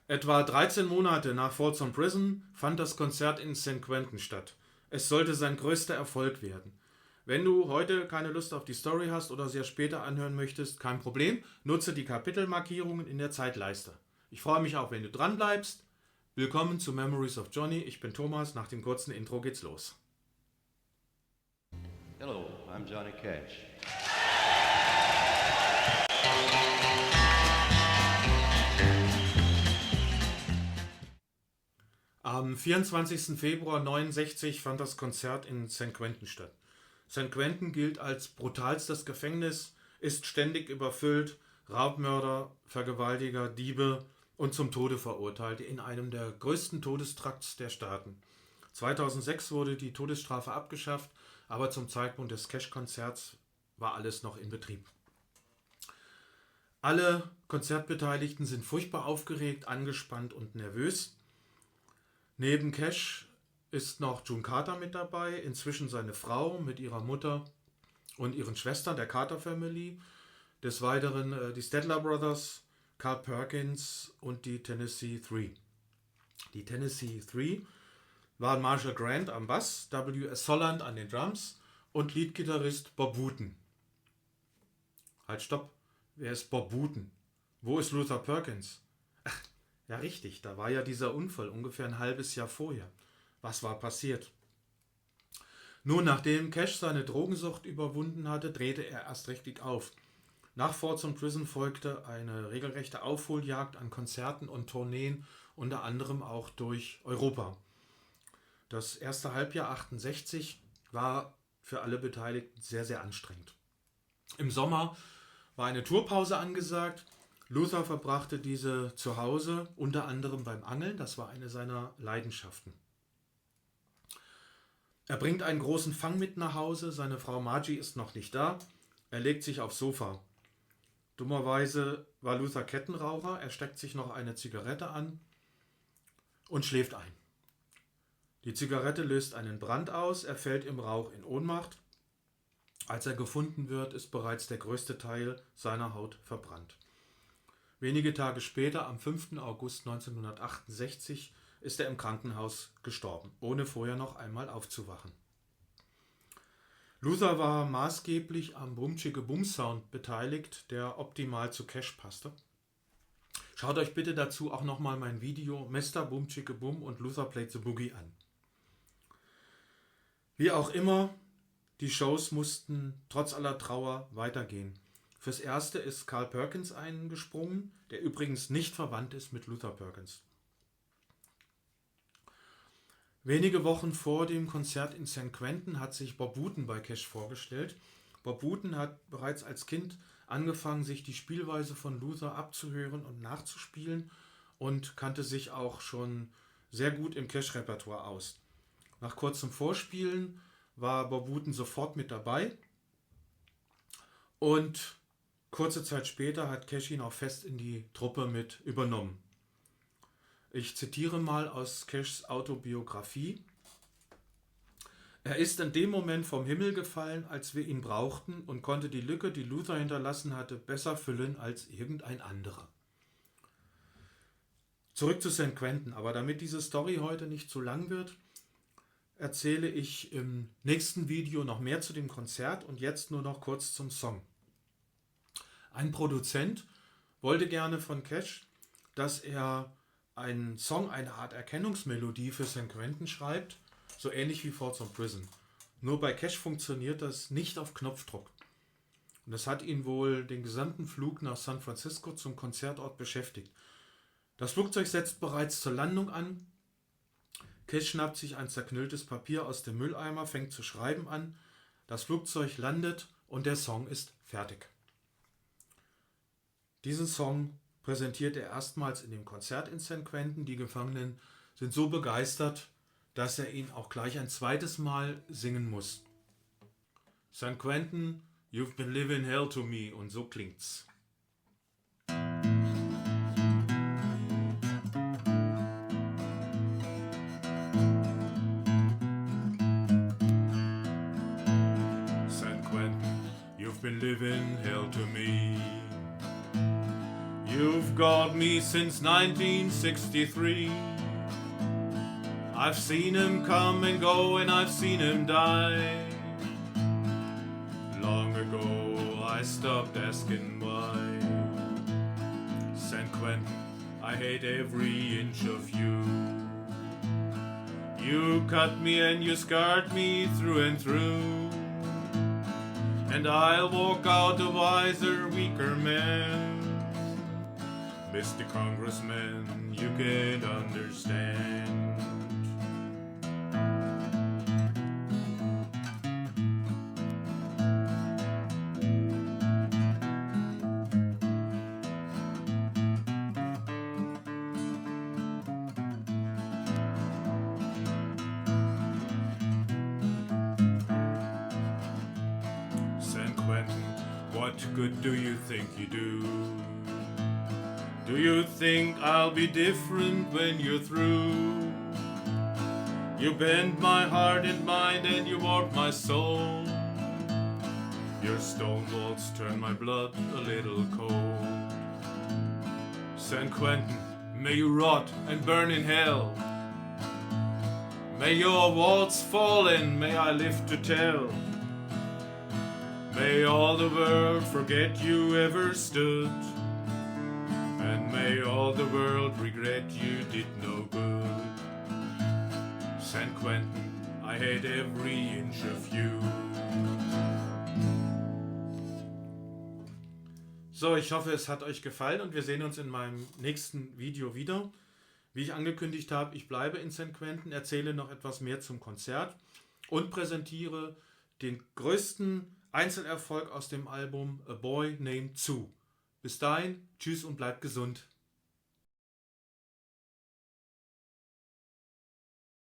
Etwa 13 Monate nach Folsom Prison fand das Konzert in San Quentin statt. Es sollte sein größter Erfolg werden. Wenn du heute keine Lust auf die Story hast oder sie erst später anhören möchtest, kein Problem, nutze die Kapitelmarkierungen in der Zeitleiste. Ich freue mich auch, wenn du dran bleibst. Willkommen zu Memories of Johnny. Ich bin Thomas. Nach dem kurzen Intro geht's los. Hello, I'm Johnny Cash. Am 24. Februar 1969 fand das Konzert in San Quentin statt. San Quentin gilt als brutalstes Gefängnis, ist ständig überfüllt, Raubmörder, Vergewaltiger, Diebe und zum Tode Verurteilte in einem der größten Todestrakts der Staaten. 2006 wurde die Todesstrafe abgeschafft, aber zum Zeitpunkt des Cash-Konzerts war alles noch in Betrieb. Alle Konzertbeteiligten sind furchtbar aufgeregt, angespannt und nervös. Neben Cash ist noch June Carter mit dabei, inzwischen seine Frau mit ihrer Mutter und ihren Schwestern der Carter Family. Des Weiteren die Statler Brothers, Carl Perkins und die Tennessee Three. Die Tennessee Three waren Marshall Grant am Bass, W.S. Holland an den Drums und Leadgitarrist Bob Wooten. Halt, stopp. Wer ist Bob Wooten? Wo ist Luther Perkins? Ach, ja richtig, da war ja dieser Unfall ungefähr ein halbes Jahr vorher. Was war passiert? Nun, nachdem Cash seine Drogensucht überwunden hatte, drehte er erst richtig auf. Nach Folsom Prison folgte eine regelrechte Aufholjagd an Konzerten und Tourneen, unter anderem auch durch Europa. Das erste Halbjahr 68 war für alle Beteiligten sehr, sehr anstrengend. Im Sommer war eine Tourpause angesagt. Luther verbrachte diese zu Hause, unter anderem beim Angeln. Das war eine seiner Leidenschaften. Er bringt einen großen Fang mit nach Hause. Seine Frau Margie ist noch nicht da. Er legt sich aufs Sofa. Dummerweise war Luther Kettenraucher. Er steckt sich noch eine Zigarette an und schläft ein. Die Zigarette löst einen Brand aus. Er fällt im Rauch in Ohnmacht. Als er gefunden wird, ist bereits der größte Teil seiner Haut verbrannt. Wenige Tage später, am 5. August 1968, ist er im Krankenhaus gestorben, ohne vorher noch einmal aufzuwachen. Luther war maßgeblich am Bum-Chicke-Bum-Sound beteiligt, der optimal zu Cash passte. Schaut euch bitte dazu auch nochmal mein Video Mr. Bum-Chicke-Bum und Luther Played the Boogie an. Wie auch immer, die Shows mussten trotz aller Trauer weitergehen. Fürs Erste ist Carl Perkins eingesprungen, der übrigens nicht verwandt ist mit Luther Perkins. Wenige Wochen vor dem Konzert in San Quentin hat sich Bob Wooten bei Cash vorgestellt. Bob Wooten hat bereits als Kind angefangen, sich die Spielweise von Luther abzuhören und nachzuspielen und kannte sich auch schon sehr gut im Cash-Repertoire aus. Nach kurzem Vorspielen war Bob Wooten sofort mit dabei und kurze Zeit später hat Cash ihn auch fest in die Truppe mit übernommen. Ich zitiere mal aus Cashs Autobiografie. Er ist in dem Moment vom Himmel gefallen, als wir ihn brauchten und konnte die Lücke, die Luther hinterlassen hatte, besser füllen als irgendein anderer. Zurück zu San Quentin, aber damit diese Story heute nicht zu lang wird, erzähle ich im nächsten Video noch mehr zu dem Konzert und jetzt nur noch kurz zum Song. Ein Produzent wollte gerne von Cash, dass er einen Song, eine Art Erkennungsmelodie für San Quentin schreibt, so ähnlich wie Folsom Prison. Nur bei Cash funktioniert das nicht auf Knopfdruck. Und das hat ihn wohl den gesamten Flug nach San Francisco zum Konzertort beschäftigt. Das Flugzeug setzt bereits zur Landung an. Cash schnappt sich ein zerknülltes Papier aus dem Mülleimer, fängt zu schreiben an. Das Flugzeug landet und der Song ist fertig. Diesen Song präsentiert er erstmals in dem Konzert in San Quentin. Die Gefangenen sind so begeistert, dass er ihn auch gleich ein zweites Mal singen muss. San Quentin, you've been living hell to me, und so klingt's. San Quentin, you've been living hell to me. You've got me since 1963. I've seen him come and go and I've seen him die. Long ago I stopped asking why. San Quentin, I hate every inch of you. You cut me and you scarred me through and through. And I'll walk out a wiser, weaker man. Mr. Congressman, you can't understand. San Quentin, what good do you think you do? Do you think I'll be different when you're through? You bend my heart and mind and you warp my soul. Your stone walls turn my blood a little cold. San Quentin, may you rot and burn in hell. May your walls fall and may I live to tell. May all the world forget you ever stood. And may all the world regret you did no good. San Quentin, I hate every inch of you. So, ich hoffe, es hat euch gefallen und wir sehen uns in meinem nächsten Video wieder. Wie ich angekündigt habe, ich bleibe in San Quentin, erzähle noch etwas mehr zum Konzert und präsentiere den größten Einzelerfolg aus dem Album A Boy Named Sue. Bis dahin, tschüss und bleibt gesund.